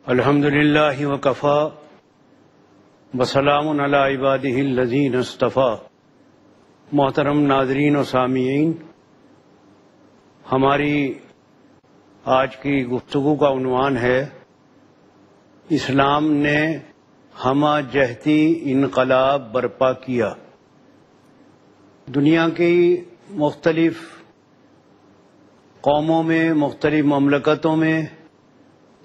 الحمد للہ وکفا وسلام علی عبادہ الذین اصطفیٰ۔ محترم ناظرین و سامعین، ہماری آج کی گفتگو کا عنوان ہے اسلام نے ہمہ جہتی انقلاب برپا کیا۔ دنیا کی مختلف قوموں میں، مختلف مملکتوں میں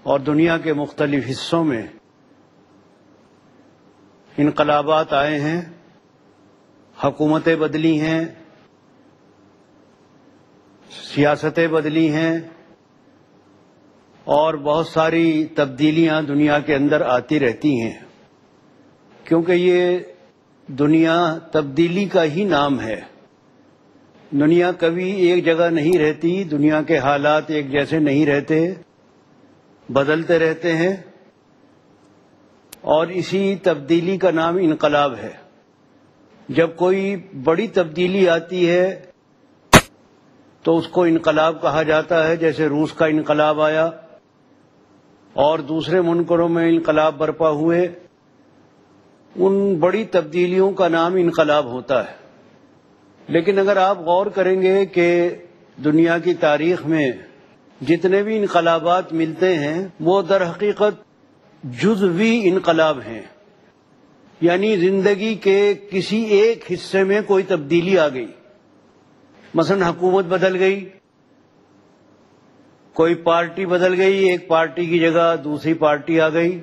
اور دنیا کے مختلف حصوں میں انقلابات آئے ہیں، حکومتیں بدلی ہیں، سیاستیں بدلی ہیں اور بہت ساری تبدیلیاں دنیا کے اندر آتی رہتی ہیں، کیونکہ یہ دنیا تبدیلی کا ہی نام ہے۔ دنیا کبھی ایک جگہ نہیں رہتی، دنیا کے حالات ایک جیسے نہیں رہتے، بدلتے رہتے ہیں، اور اسی تبدیلی کا نام انقلاب ہے۔ جب کوئی بڑی تبدیلی آتی ہے تو اس کو انقلاب کہا جاتا ہے، جیسے روس کا انقلاب آیا اور دوسرے ملکوں میں انقلاب برپا ہوئے، ان بڑی تبدیلیوں کا نام انقلاب ہوتا ہے۔ لیکن اگر آپ غور کریں گے کہ دنیا کی تاریخ میں جتنے بھی انقلابات ملتے ہیں وہ در حقیقت جزوی انقلاب ہیں، یعنی زندگی کے کسی ایک حصے میں کوئی تبدیلی آ گئی۔ مثلا حکومت بدل گئی، کوئی پارٹی بدل گئی، ایک پارٹی کی جگہ دوسری پارٹی آ گئی،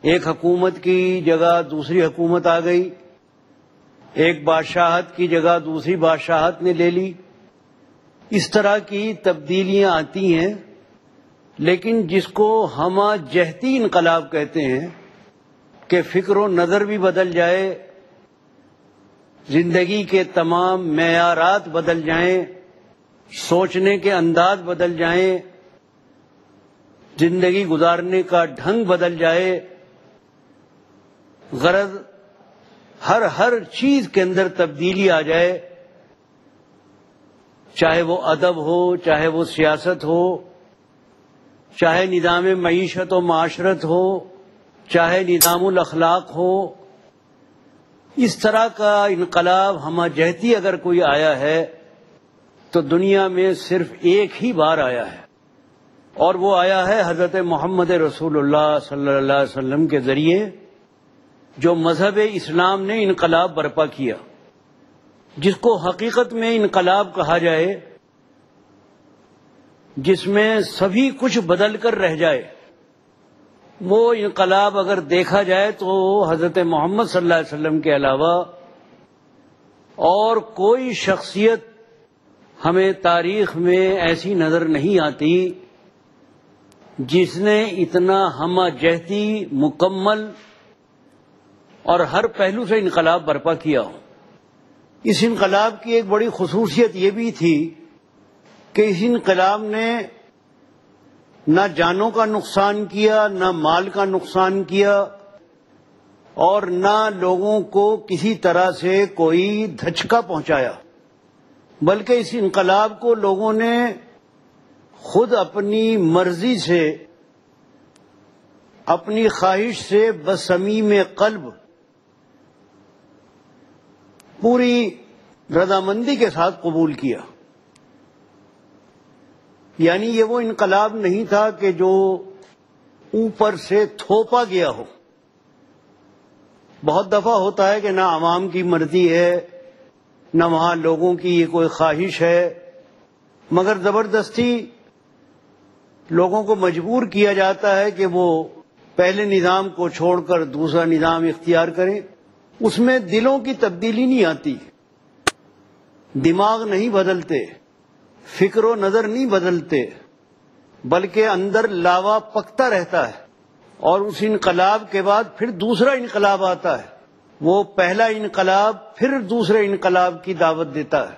ایک حکومت کی جگہ دوسری حکومت آ گئی، ایک بادشاہت کی جگہ دوسری بادشاہت نے لے لی۔ اس طرح کی تبدیلیاں آتی ہیں، لیکن جس کو ہمہ جہتی انقلاب کہتے ہیں کہ فکر و نظر بھی بدل جائے، زندگی کے تمام معیارات بدل جائیں، سوچنے کے انداز بدل جائیں، زندگی گزارنے کا ڈھنگ بدل جائے، غرض ہر چیز کے اندر تبدیلی آ جائے، چاہے وہ ادب ہو، چاہے وہ سیاست ہو، چاہے نظام معیشت و معاشرت ہو، چاہے نظام الاخلاق ہو۔ اس طرح کا انقلاب ہمہ جہتی اگر کوئی آیا ہے تو دنیا میں صرف ایک ہی بار آیا ہے، اور وہ آیا ہے حضرت محمد رسول اللہ صلی اللہ علیہ وسلم کے ذریعے، جو مذہب اسلام نے انقلاب برپا کیا، جس کو حقیقت میں انقلاب کہا جائے، جس میں سبھی کچھ بدل کر رہ جائے۔ وہ انقلاب اگر دیکھا جائے تو حضرت محمد صلی اللہ علیہ وسلم کے علاوہ اور کوئی شخصیت ہمیں تاریخ میں ایسی نظر نہیں آتی جس نے اتنا ہمہ جہتی، مکمل اور ہر پہلو سے انقلاب برپا کیا ہو۔ اس انقلاب کی ایک بڑی خصوصیت یہ بھی تھی کہ اس انقلاب نے نہ جانوں کا نقصان کیا، نہ مال کا نقصان کیا، اور نہ لوگوں کو کسی طرح سے کوئی دھچکا پہنچایا، بلکہ اس انقلاب کو لوگوں نے خود اپنی مرضی سے، اپنی خواہش سے بصمیم قلب پوری رضامندی کے ساتھ قبول کیا۔ یعنی یہ وہ انقلاب نہیں تھا کہ جو اوپر سے تھوپا گیا ہو۔ بہت دفعہ ہوتا ہے کہ نہ عوام کی مرضی ہے، نہ وہاں لوگوں کی یہ کوئی خواہش ہے، مگر زبردستی لوگوں کو مجبور کیا جاتا ہے کہ وہ پہلے نظام کو چھوڑ کر دوسرا نظام اختیار کریں۔ اس میں دلوں کی تبدیلی نہیں آتی، دماغ نہیں بدلتے، فکر و نظر نہیں بدلتے، بلکہ اندر لاوا پکتا رہتا ہے، اور اس انقلاب کے بعد پھر دوسرا انقلاب آتا ہے، وہ پہلا انقلاب پھر دوسرے انقلاب کی دعوت دیتا ہے۔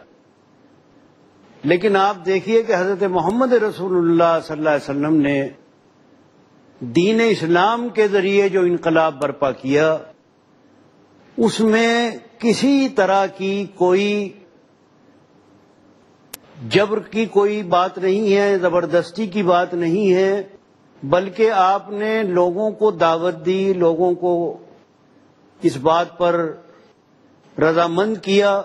لیکن آپ دیکھیے کہ حضرت محمد رسول اللہ صلی اللہ علیہ وسلم نے دین اسلام کے ذریعے جو انقلاب برپا کیا، اس میں کسی طرح کی کوئی جبر کی کوئی بات نہیں ہے، زبردستی کی بات نہیں ہے، بلکہ آپ نے لوگوں کو دعوت دی، لوگوں کو اس بات پر رضامند کیا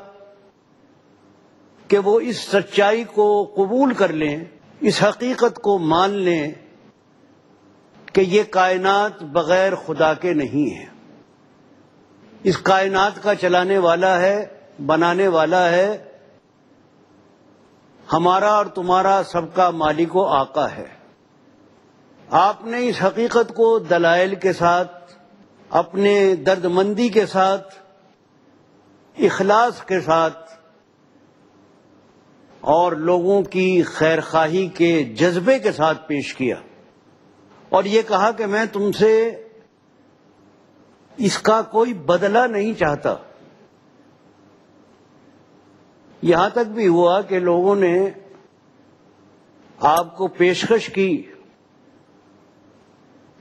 کہ وہ اس سچائی کو قبول کر لیں، اس حقیقت کو مان لیں کہ یہ کائنات بغیر خدا کے نہیں ہے۔ اس کائنات کا چلانے والا ہے، بنانے والا ہے، ہمارا اور تمہارا سب کا مالک و آقا ہے۔ آپ نے اس حقیقت کو دلائل کے ساتھ، اپنے درد مندی کے ساتھ، اخلاص کے ساتھ اور لوگوں کی خیر خواہی کے جذبے کے ساتھ پیش کیا، اور یہ کہا کہ میں تم سے اس کا کوئی بدلہ نہیں چاہتا۔ یہاں تک بھی ہوا کہ لوگوں نے آپ کو پیشکش کی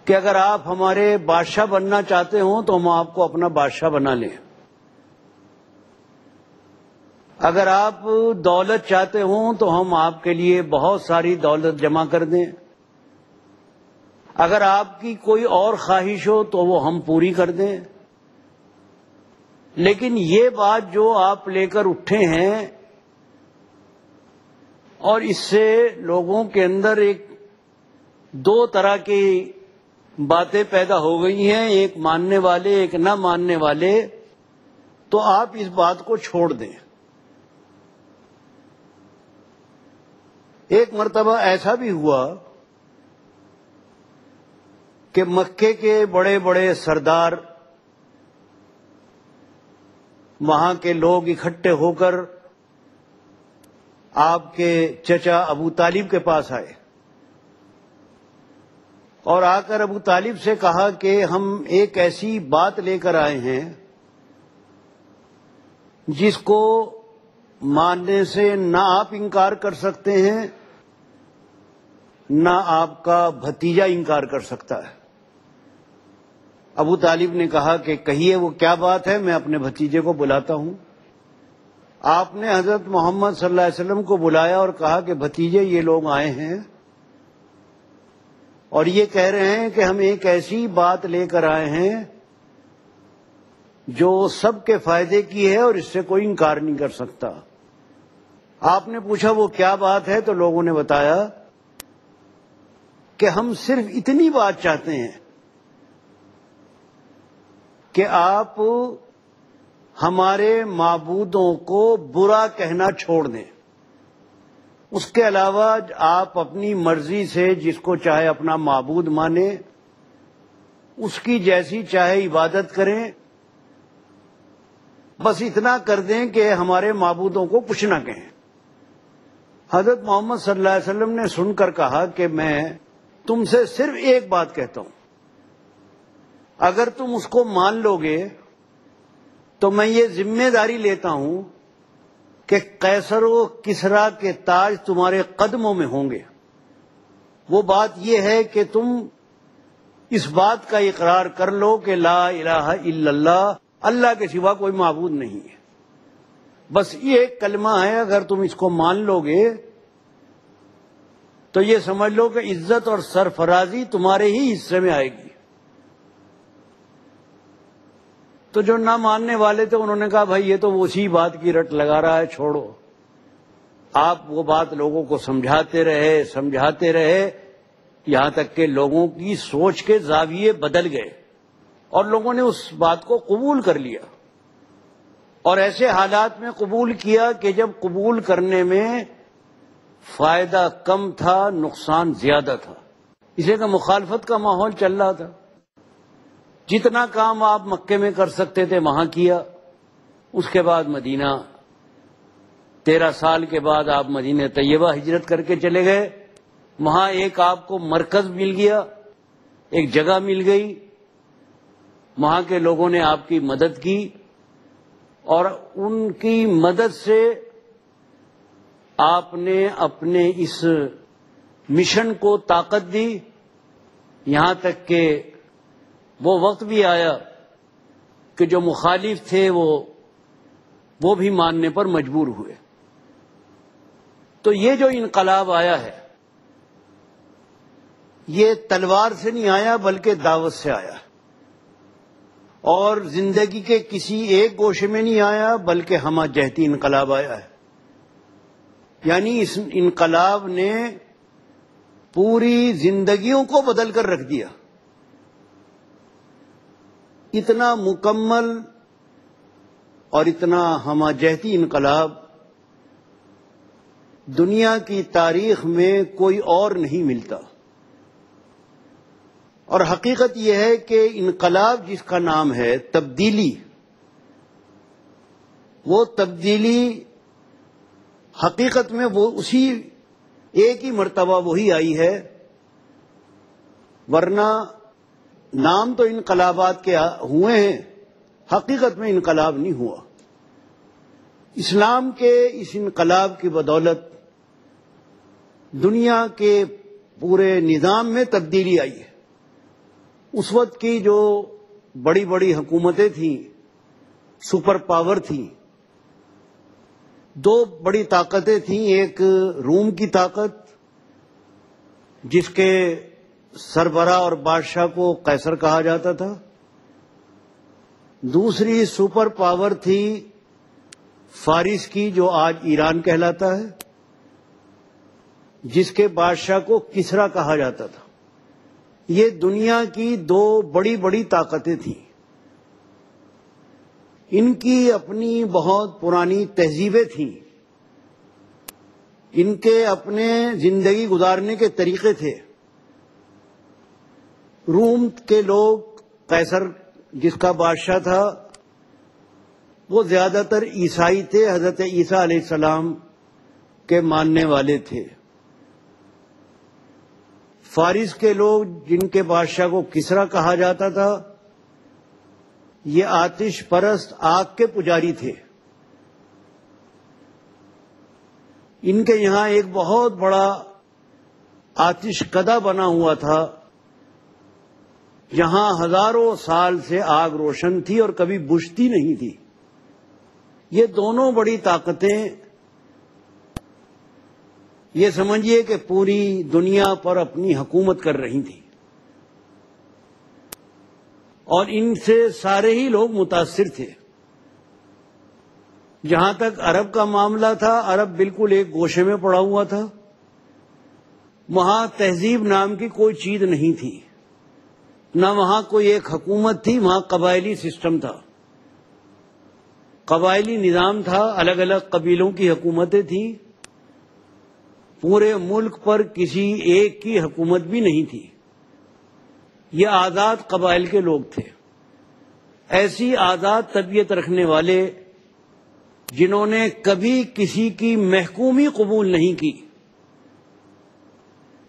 کہ اگر آپ ہمارے بادشاہ بننا چاہتے ہوں تو ہم آپ کو اپنا بادشاہ بنا لیں، اگر آپ دولت چاہتے ہوں تو ہم آپ کے لیے بہت ساری دولت جمع کر دیں، اگر آپ کی کوئی اور خواہش ہو تو وہ ہم پوری کر دیں، لیکن یہ بات جو آپ لے کر اٹھے ہیں اور اس سے لوگوں کے اندر دو طرح کی باتیں پیدا ہو گئی ہیں، ایک ماننے والے ایک نہ ماننے والے، تو آپ اس بات کو چھوڑ دیں۔ ایک مرتبہ ایسا بھی ہوا کہ مکے کے بڑے بڑے سردار، وہاں کے لوگ اکٹھے ہو کر آپ کے چچا ابو طالب کے پاس آئے اور آ کر ابو طالب سے کہا کہ ہم ایک ایسی بات لے کر آئے ہیں جس کو ماننے سے نہ آپ انکار کر سکتے ہیں، نہ آپ کا بھتیجا انکار کر سکتا ہے۔ ابو طالب نے کہا کہ کہیے وہ کیا بات ہے، میں اپنے بھتیجے کو بلاتا ہوں۔ آپ نے حضرت محمد صلی اللہ علیہ وسلم کو بلایا اور کہا کہ بھتیجے یہ لوگ آئے ہیں اور یہ کہہ رہے ہیں کہ ہم ایک ایسی بات لے کر آئے ہیں جو سب کے فائدے کی ہے اور اس سے کوئی انکار نہیں کر سکتا۔ آپ نے پوچھا وہ کیا بات ہے، تو لوگوں نے بتایا کہ ہم صرف اتنی بات چاہتے ہیں کہ آپ ہمارے معبودوں کو برا کہنا چھوڑ دیں، اس کے علاوہ آپ اپنی مرضی سے جس کو چاہے اپنا معبود مانیں، اس کی جیسی چاہے عبادت کریں، بس اتنا کر دیں کہ ہمارے معبودوں کو کچھ نہ کہیں۔ حضرت محمد صلی اللہ علیہ وسلم نے سن کر کہا کہ میں تم سے صرف ایک بات کہتا ہوں، اگر تم اس کو مان لو گے تو میں یہ ذمہ داری لیتا ہوں کہ قیصر و کسریٰ کے تاج تمہارے قدموں میں ہوں گے۔ وہ بات یہ ہے کہ تم اس بات کا اقرار کر لو کہ لا الہ الا اللہ، اللہ کے سوا کوئی معبود نہیں ہے، بس یہ ایک کلمہ ہے، اگر تم اس کو مان لو گے تو یہ سمجھ لو کہ عزت اور سرفرازی تمہارے ہی حصے میں آئے گی۔ تو جو نہ ماننے والے تھے انہوں نے کہا بھائی یہ تو اسی بات کی رٹ لگا رہا ہے، چھوڑو۔ آپ وہ بات لوگوں کو سمجھاتے رہے یہاں تک کہ لوگوں کی سوچ کے زاویے بدل گئے اور لوگوں نے اس بات کو قبول کر لیا، اور ایسے حالات میں قبول کیا کہ جب قبول کرنے میں فائدہ کم تھا، نقصان زیادہ تھا، اسے کہ مخالفت کا ماحول چل رہا تھا۔ جتنا کام آپ مکے میں کر سکتے تھے وہاں کیا، اس کے بعد مدینہ، 13 سال کے بعد آپ مدینہ طیبہ ہجرت کر کے چلے گئے۔ وہاں ایک آپ کو مرکز مل گیا، ایک جگہ مل گئی، وہاں کے لوگوں نے آپ کی مدد کی اور ان کی مدد سے آپ نے اپنے اس مشن کو طاقت دی، یہاں تک کہ وہ وقت بھی آیا کہ جو مخالف تھے وہ بھی ماننے پر مجبور ہوئے۔ تو یہ جو انقلاب آیا ہے یہ تلوار سے نہیں آیا بلکہ دعوت سے آیا، اور زندگی کے کسی ایک گوشے میں نہیں آیا بلکہ ہمہ جہتی انقلاب آیا ہے۔ یعنی اس انقلاب نے پوری زندگیوں کو بدل کر رکھ دیا۔ اتنا مکمل اور اتنا ہمہ جہتی انقلاب دنیا کی تاریخ میں کوئی اور نہیں ملتا۔ اور حقیقت یہ ہے کہ انقلاب جس کا نام ہے تبدیلی، وہ تبدیلی حقیقت میں وہ اسی ایک ہی مرتبہ وہی آئی ہے، ورنہ نام تو انقلابات کے ہوئے ہیں، حقیقت میں انقلاب نہیں ہوا۔ اسلام کے اس انقلاب کی بدولت دنیا کے پورے نظام میں تبدیلی آئی ہے۔ اس وقت کی جو بڑی بڑی حکومتیں تھیں، سپر پاور تھیں، دو بڑی طاقتیں تھیں، ایک روم کی طاقت جس کے سربراہ اور بادشاہ کو قیصر کہا جاتا تھا، دوسری سپر پاور تھی فارس کی جو آج ایران کہلاتا ہے، جس کے بادشاہ کو کسریٰ کہا جاتا تھا۔ یہ دنیا کی دو بڑی بڑی طاقتیں تھیں۔ ان کی اپنی بہت پرانی تہذیبیں تھیں، ان کے اپنے زندگی گزارنے کے طریقے تھے۔ روم کے لوگ، قیصر جس کا بادشاہ تھا، وہ زیادہ تر عیسائی تھے، حضرت عیسیٰ علیہ السلام کے ماننے والے تھے۔ فارس کے لوگ جن کے بادشاہ کو کسریٰ کہا جاتا تھا، یہ آتش پرست، آگ کے پجاری تھے۔ ان کے یہاں ایک بہت بڑا آتش کدہ بنا ہوا تھا، جہاں ہزاروں سال سے آگ روشن تھی اور کبھی بجھتی نہیں تھی۔ یہ دونوں بڑی طاقتیں، یہ سمجھیے کہ پوری دنیا پر اپنی حکومت کر رہی تھیں، اور ان سے سارے ہی لوگ متاثر تھے۔ جہاں تک عرب کا معاملہ تھا، عرب بالکل ایک گوشے میں پڑا ہوا تھا، وہاں تہذیب نام کی کوئی چیز نہیں تھی، نہ وہاں کوئی ایک حکومت تھی، وہاں قبائلی سسٹم تھا، قبائلی نظام تھا، الگ الگ قبیلوں کی حکومتیں تھیں، پورے ملک پر کسی ایک کی حکومت بھی نہیں تھی۔ یہ آزاد قبائل کے لوگ تھے، ایسی آزاد طبیعت رکھنے والے جنہوں نے کبھی کسی کی محکومی قبول نہیں کی،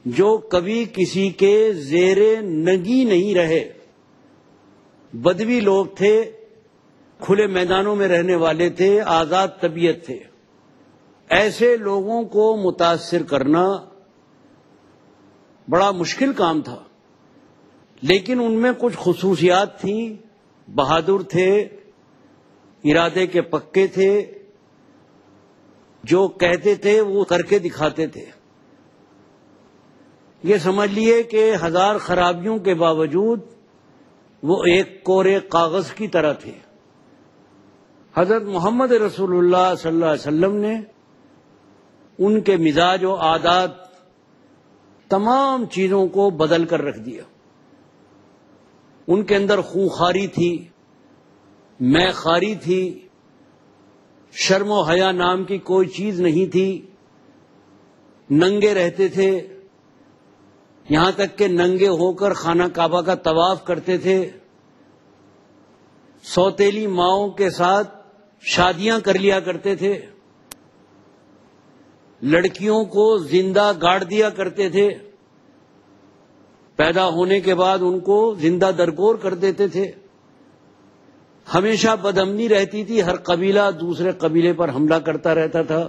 جو کبھی کسی کے زیر نگی نہیں رہے، بدوی لوگ تھے، کھلے میدانوں میں رہنے والے تھے، آزاد طبیعت تھے۔ ایسے لوگوں کو متاثر کرنا بڑا مشکل کام تھا، لیکن ان میں کچھ خصوصیات تھیں۔ بہادر تھے، ارادے کے پکے تھے، جو کہتے تھے وہ کر کے دکھاتے تھے۔ یہ سمجھ لیے کہ ہزار خرابیوں کے باوجود وہ ایک کورے کاغذ کی طرح تھے۔ حضرت محمد رسول اللہ صلی اللہ علیہ وسلم نے ان کے مزاج و عادات، تمام چیزوں کو بدل کر رکھ دیا۔ ان کے اندر خونخواری تھی، میں خاری تھی، شرم و حیا نام کی کوئی چیز نہیں تھی، ننگے رہتے تھے، یہاں تک کہ ننگے ہو کر خانہ کعبہ کا طواف کرتے تھے، سوتیلی ماؤں کے ساتھ شادیاں کر لیا کرتے تھے، لڑکیوں کو زندہ گاڑ دیا کرتے تھے، پیدا ہونے کے بعد ان کو زندہ درگور کر دیتے تھے۔ ہمیشہ بدامنی رہتی تھی، ہر قبیلہ دوسرے قبیلے پر حملہ کرتا رہتا تھا،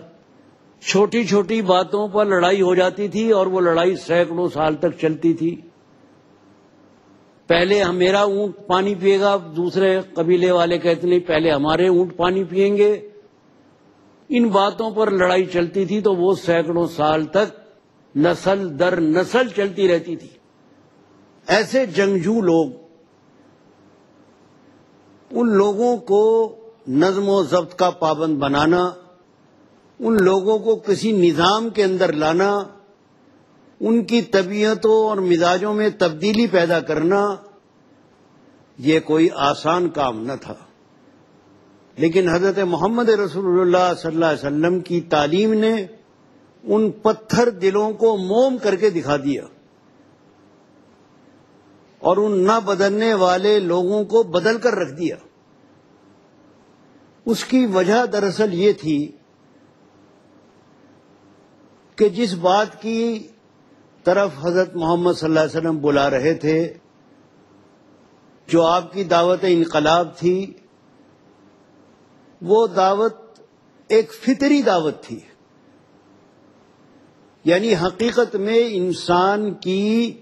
چھوٹی چھوٹی باتوں پر لڑائی ہو جاتی تھی، اور وہ لڑائی سینکڑوں سال تک چلتی تھی۔ پہلے میرا اونٹ پانی پیے گا، دوسرے قبیلے والے کہتے نہیں پہلے ہمارے اونٹ پانی پیئیں گے۔ ان باتوں پر لڑائی چلتی تھی تو وہ سینکڑوں سال تک نسل در نسل چلتی رہتی تھی۔ ایسے جنگجو لوگ، ان لوگوں کو نظم و ضبط کا پابند بنانا، ان لوگوں کو کسی نظام کے اندر لانا، ان کی طبیعتوں اور مزاجوں میں تبدیلی پیدا کرنا، یہ کوئی آسان کام نہ تھا۔ لیکن حضرت محمد رسول اللہ صلی اللہ علیہ وسلم کی تعلیم نے ان پتھر دلوں کو موم کر کے دکھا دیا اور ان نہ بدلنے والے لوگوں کو بدل کر رکھ دیا۔ اس کی وجہ دراصل یہ تھی کہ جس بات کی طرف حضرت محمد صلی اللہ علیہ وسلم بلا رہے تھے، جو آپ کی دعوت انقلاب تھی، وہ دعوت ایک فطری دعوت تھی، یعنی حقیقت میں انسان کی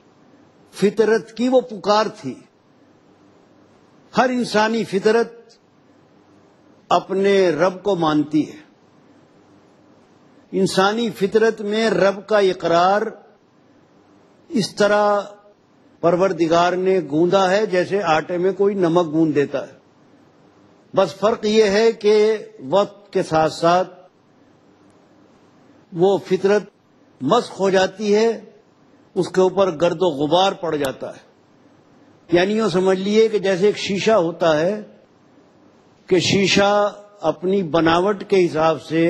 فطرت کی وہ پکار تھی۔ ہر انسانی فطرت اپنے رب کو مانتی ہے، انسانی فطرت میں رب کا اقرار اس طرح پروردگار نے گوندا ہے جیسے آٹے میں کوئی نمک گوند دیتا ہے۔ بس فرق یہ ہے کہ وقت کے ساتھ ساتھ وہ فطرت مسخ ہو جاتی ہے، اس کے اوپر گرد و غبار پڑ جاتا ہے۔ یعنی یوں سمجھ لیے کہ جیسے ایک شیشہ ہوتا ہے کہ شیشہ اپنی بناوٹ کے حساب سے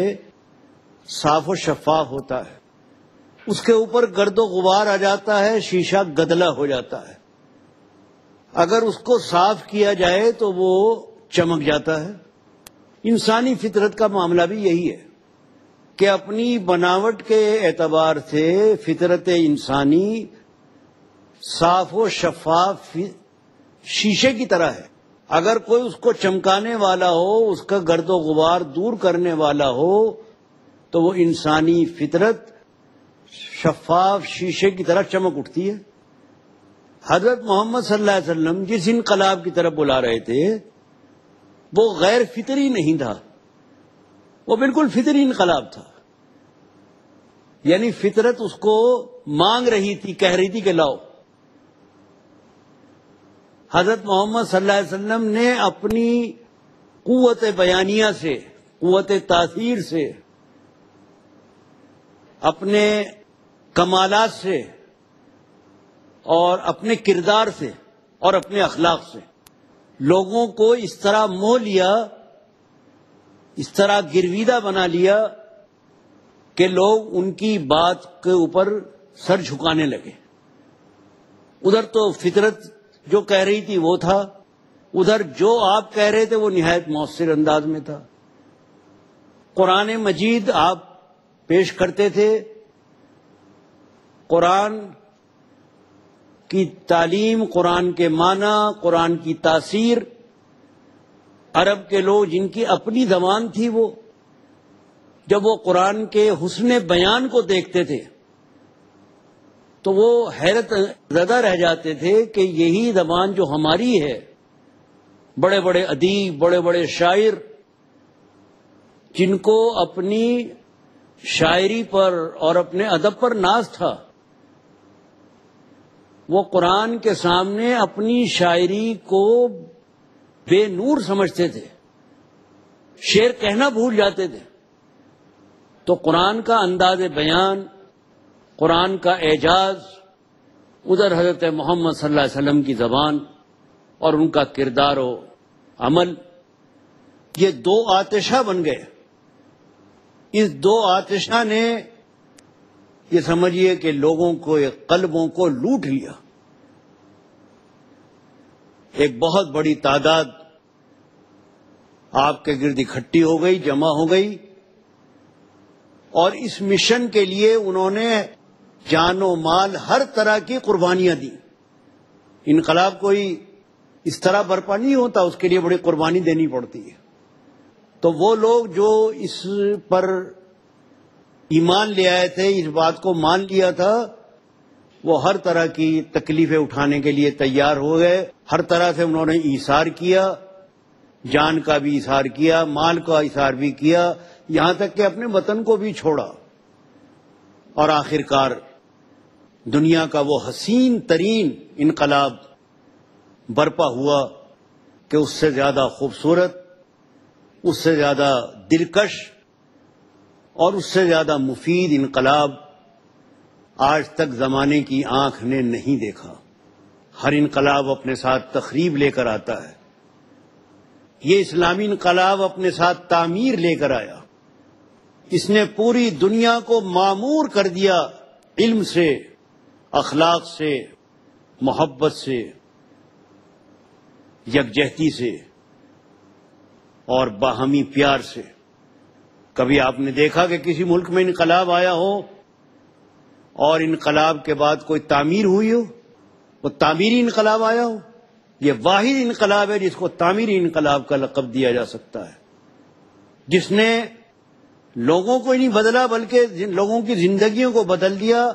صاف و شفاف ہوتا ہے، اس کے اوپر گرد و غبار آ جاتا ہے، شیشہ گدلا ہو جاتا ہے۔ اگر اس کو صاف کیا جائے تو وہ چمک جاتا ہے۔ انسانی فطرت کا معاملہ بھی یہی ہے کہ اپنی بناوٹ کے اعتبار سے فطرت انسانی صاف و شفاف شیشے کی طرح ہے۔ اگر کوئی اس کو چمکانے والا ہو، اس کا گرد و غبار دور کرنے والا ہو، تو وہ انسانی فطرت شفاف شیشے کی طرح چمک اٹھتی ہے۔ حضرت محمد صلی اللہ علیہ وسلم جس انقلاب کی طرف بلا رہے تھے وہ غیر فطری نہیں تھا، وہ بالکل فطری انقلاب تھا۔ یعنی فطرت اس کو مانگ رہی تھی، کہہ رہی تھی کہ لاؤ۔ حضرت محمد صلی اللہ علیہ وسلم نے اپنی قوت بیانیہ سے، قوت تاثیر سے، اپنے کمالات سے اور اپنے کردار سے اور اپنے اخلاق سے لوگوں کو اس طرح موہ لیا، اس طرح گرویدہ بنا لیا کہ لوگ ان کی بات کے اوپر سر جھکانے لگے۔ ادھر تو فطرت جو کہہ رہی تھی وہ تھا، ادھر جو آپ کہہ رہے تھے وہ نہایت مؤثر انداز میں تھا۔ قرآن مجید آپ پیش کرتے تھے، قرآن کی تعلیم، قرآن کے معنی، قرآن کی تاثیر، عرب کے لوگ جن کی اپنی زبان تھی، وہ جب وہ قرآن کے حسن بیان کو دیکھتے تھے تو وہ حیرت زدہ رہ جاتے تھے کہ یہی زبان جو ہماری ہے، بڑے بڑے ادیب، بڑے بڑے شاعر، جن کو اپنی شاعری پر اور اپنے ادب پر ناز تھا، وہ قرآن کے سامنے اپنی شاعری کو بے نور سمجھتے تھے، شعر کہنا بھول جاتے تھے۔ تو قرآن کا انداز بیان، قرآن کا اعجاز، ادھر حضرت محمد صلی اللہ علیہ وسلم کی زبان اور ان کا کردار و عمل، یہ دو آتشہ بن گئے۔ اس دو آتشہ نے یہ سمجھیے کہ لوگوں کو، قلبوں کو لوٹ لیا۔ ایک بہت بڑی تعداد آپ کے گرد اکٹھی ہو گئی، جمع ہو گئی، اور اس مشن کے لیے انہوں نے جان و مال، ہر طرح کی قربانیاں دی۔ انقلاب کوئی اس طرح برپا نہیں ہوتا، اس کے لیے بڑی قربانی دینی پڑتی ہے۔ تو وہ لوگ جو اس پر ایمان لے آئے تھے، اس بات کو مان لیا تھا، وہ ہر طرح کی تکلیفیں اٹھانے کے لیے تیار ہو گئے۔ ہر طرح سے انہوں نے ایثار کیا، جان کا بھی ایثار کیا، مال کا ایثار بھی کیا، یہاں تک کہ اپنے وطن کو بھی چھوڑا، اور آخرکار دنیا کا وہ حسین ترین انقلاب برپا ہوا کہ اس سے زیادہ خوبصورت، اس سے زیادہ دلکش اور اس سے زیادہ مفید انقلاب آج تک زمانے کی آنکھ نے نہیں دیکھا۔ ہر انقلاب اپنے ساتھ تخریب لے کر آتا ہے، یہ اسلامی انقلاب اپنے ساتھ تعمیر لے کر آیا۔ اس نے پوری دنیا کو معمور کر دیا، علم سے، اخلاق سے، محبت سے، یکجہتی سے اور باہمی پیار سے۔ کبھی آپ نے دیکھا کہ کسی ملک میں انقلاب آیا ہو اور انقلاب کے بعد کوئی تعمیر ہوئی ہو، وہ تعمیری انقلاب آیا ہو؟ یہ واحد انقلاب ہے جس کو تعمیری انقلاب کا لقب دیا جا سکتا ہے، جس نے لوگوں کو نہیں بدلا بلکہ لوگوں کی زندگیوں کو بدل دیا،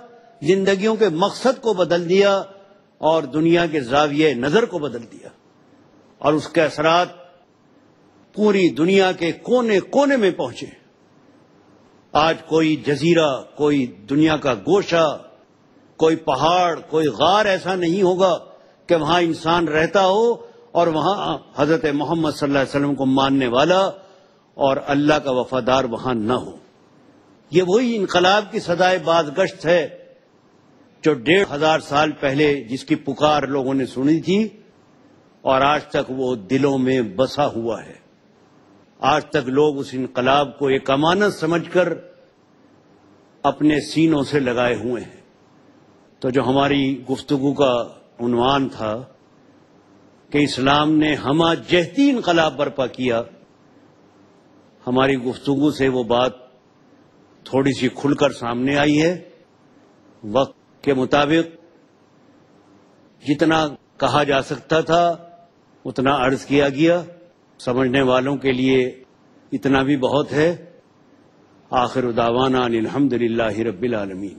زندگیوں کے مقصد کو بدل دیا اور دنیا کے زاویہ نظر کو بدل دیا، اور اس کے اثرات پوری دنیا کے کونے کونے میں پہنچے۔ آج کوئی جزیرہ، کوئی دنیا کا گوشہ، کوئی پہاڑ، کوئی غار ایسا نہیں ہوگا کہ وہاں انسان رہتا ہو اور وہاں حضرت محمد صلی اللہ علیہ وسلم کو ماننے والا اور اللہ کا وفادار وہاں نہ ہو۔ یہ وہی انقلاب کی صدائے بازگشت ہے جو 1500 سال پہلے جس کی پکار لوگوں نے سنی تھی، اور آج تک وہ دلوں میں بسا ہوا ہے۔ آج تک لوگ اس انقلاب کو ایک امانت سمجھ کر اپنے سینوں سے لگائے ہوئے ہیں۔ تو جو ہماری گفتگو کا عنوان تھا کہ اسلام نے ہمہ جہتی انقلاب برپا کیا، ہماری گفتگو سے وہ بات تھوڑی سی کھل کر سامنے آئی ہے۔ وقت کے مطابق جتنا کہا جا سکتا تھا اتنا عرض کیا گیا، سمجھنے والوں کے لیے اتنا بھی بہت ہے۔ آخر دعوانا ان الحمد للہ رب العالمین۔